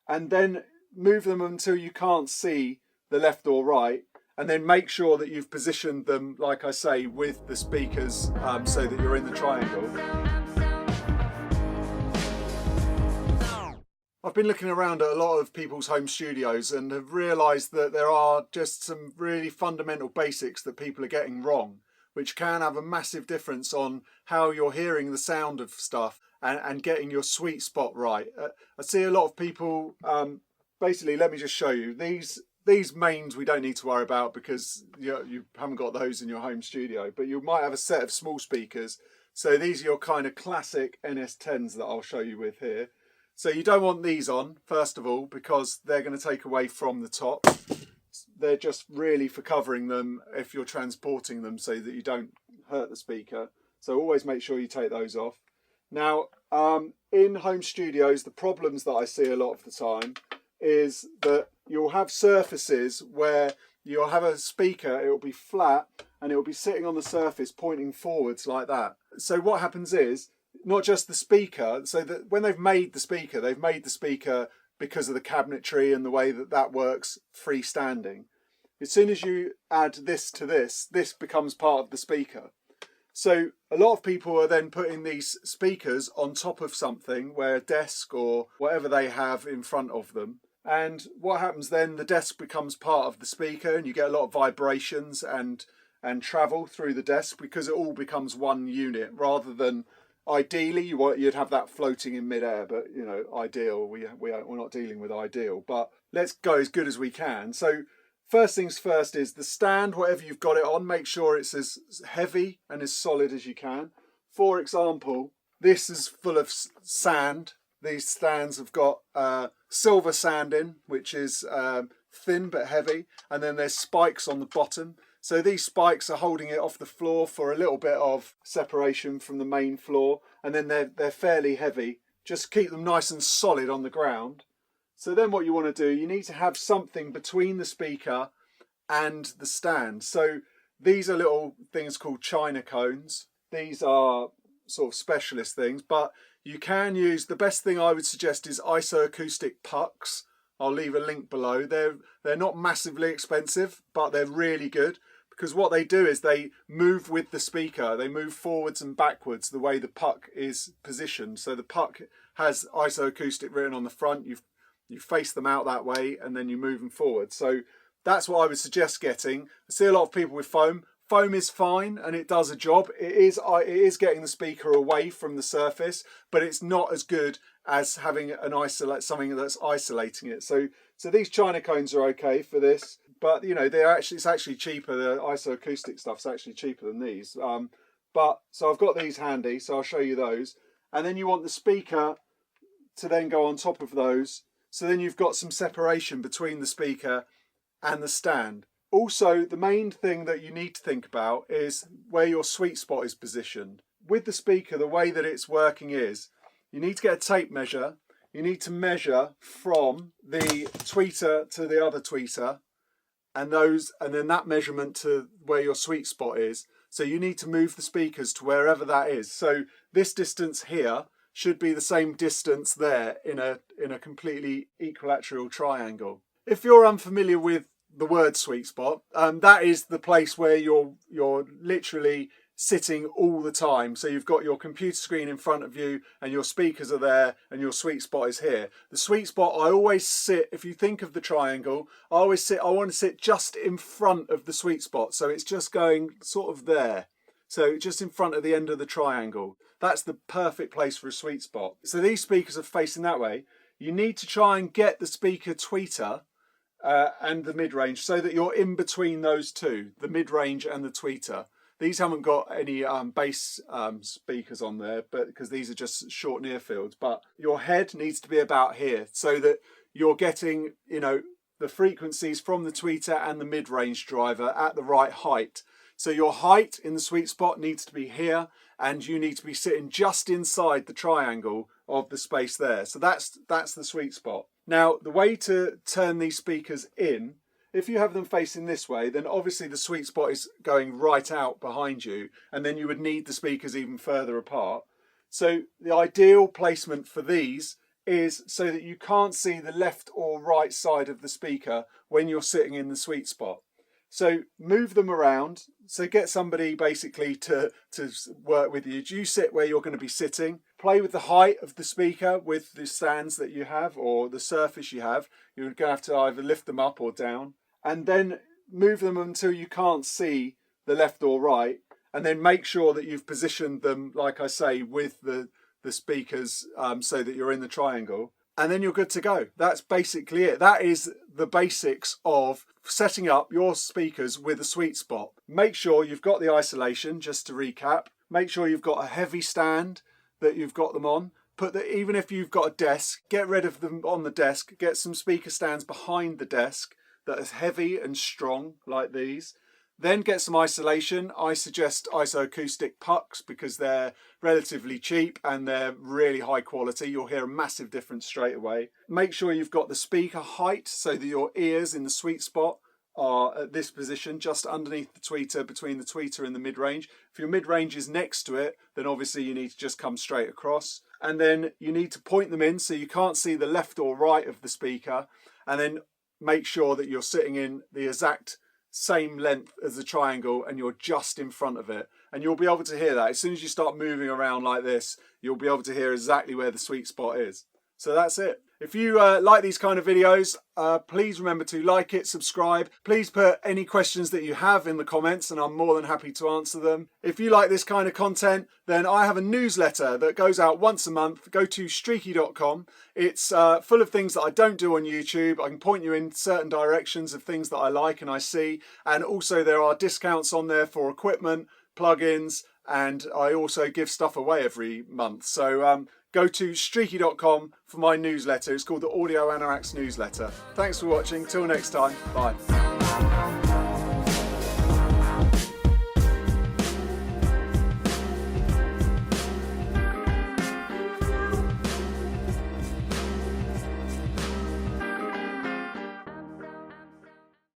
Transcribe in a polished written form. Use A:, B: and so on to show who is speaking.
A: and then move them until you can't see the left or right, and then make sure that you've positioned them, like I say, with the speakers so that you're in the triangle. I've been looking around at a lot of people's home studios and have realised that there are just some really fundamental basics that people are getting wrong, which can have a massive difference on how you're hearing the sound of stuff and getting your sweet spot right. I see a lot of people, basically, let me just show you. These mains we don't need to worry about because you haven't got those in your home studio, but you might have a set of small speakers. So these are your kind of classic NS10s that I'll show you with here. So you don't want these on, first of all, because they're going to take away from the top. They're just really for covering them if you're transporting them so that you don't hurt the speaker. So always make sure you take those off. Now, in home studios, the problems that I see a lot of the time is that you'll have surfaces where you'll have a speaker, it will be flat, and it will be sitting on the surface pointing forwards like that. So what happens is, not just the speaker, so that when they've made the speaker because of the cabinetry and the way that that works freestanding. As soon as you add this to this becomes part of the speaker. So a lot of people are then putting these speakers on top of something, where a desk or whatever they have in front of them. And what happens then, the desk becomes part of the speaker and you get a lot of vibrations and travel through the desk because it all becomes one unit, rather than ideally you'd have that floating in midair, but ideal, we're not dealing with ideal, but let's go as good as we can. So first things first is the stand, whatever you've got it on, make sure it's as heavy and as solid as you can. For example, this is full of sand. These stands have got silver sand in, which is thin but heavy, and then there's spikes on the bottom. So these spikes are holding it off the floor for a little bit of separation from the main floor, and then they're fairly heavy. Just keep them nice and solid on the ground. So then what you want to do, you need to have something between the speaker and the stand. So these are little things called china cones. These are sort of specialist things, but you can use, the best thing I would suggest is Acoustic Pucks. I'll leave a link below. They're not massively expensive, but they're really good, because what they do is they move with the speaker. They move forwards and backwards the way the puck is positioned. So the puck has isoacoustic written on the front. You face them out that way and then you move them forward. So that's what I would suggest getting. I see a lot of people with foam. Foam is fine and it does a job. It is getting the speaker away from the surface, but it's not as good as having something that's isolating it. So these china cones are okay for this, but it's actually cheaper. The isoacoustic stuff's actually cheaper than these. So I've got these handy, so I'll show you those. And then you want the speaker to then go on top of those. So then you've got some separation between the speaker and the stand. Also, the main thing that you need to think about is where your sweet spot is positioned. With the speaker, the way that it's working is, you need to get a tape measure. You need to measure from the tweeter to the other tweeter, and then that measurement to where your sweet spot is. So you need to move the speakers to wherever that is. So this distance here should be the same distance there in a completely equilateral triangle. If you're unfamiliar with the word sweet spot, that is the place where you're literally sitting all the time. So you've got your computer screen in front of you and your speakers are there and your sweet spot is here. The sweet spot, I always sit, if you think of the triangle, I want to sit just in front of the sweet spot. So it's just going sort of there. So just in front of the end of the triangle. That's the perfect place for a sweet spot. So these speakers are facing that way. You need to try and get the speaker tweeter and the mid-range so that you're in between those two, the mid-range and the tweeter. These haven't got any bass speakers on there, but because these are just short Nearfields. But your head needs to be about here so that you're getting, the frequencies from the tweeter and the mid-range driver at the right height. So your height in the sweet spot needs to be here, and you need to be sitting just inside the triangle of the space there. So that's the sweet spot. Now, the way to turn these speakers in, if you have them facing this way, then obviously the sweet spot is going right out behind you, and then you would need the speakers even further apart. So the ideal placement for these is so that you can't see the left or right side of the speaker when you're sitting in the sweet spot. So move them around. So get somebody basically to work with you. You sit where you're going to be sitting. Play with the height of the speaker with the stands that you have or the surface you have. You're going to have to either lift them up or down. And then move them until you can't see the left or right. And then make sure that you've positioned them, like I say, with the speakers so that you're in the triangle. And then you're good to go. That's basically it. That is the basics of setting up your speakers with a sweet spot. Make sure you've got the isolation, just to recap. Make sure you've got a heavy stand that you've got them on. Even if you've got a desk, get rid of them on the desk. Get some speaker stands behind the desk that is heavy and strong like these. Then get some isolation. I suggest Acoustic Pucks because they're relatively cheap and they're really high quality. You'll hear a massive difference straight away. Make sure you've got the speaker height so that your ears in the sweet spot are at this position, just underneath the tweeter, between the tweeter and the mid-range. If your mid-range is next to it, then obviously you need to just come straight across. And then you need to point them in so you can't see the left or right of the speaker. And then make sure that you're sitting in the exact same length as the triangle and you're just in front of it, and you'll be able to hear that. As soon as you start moving around like this, you'll be able to hear exactly where the sweet spot is. So that's it. If you like these kind of videos, please remember to like it, subscribe. Please put any questions that you have in the comments and I'm more than happy to answer them. If you like this kind of content, then I have a newsletter that goes out once a month. Go to streaky.com. It's full of things that I don't do on YouTube. I can point you in certain directions of things that I like and I see. And also there are discounts on there for equipment, plugins, and I also give stuff away every month. So go to streaky.com for my newsletter. It's called the Audio Anoraks Newsletter. Thanks for watching. Till next time. Bye.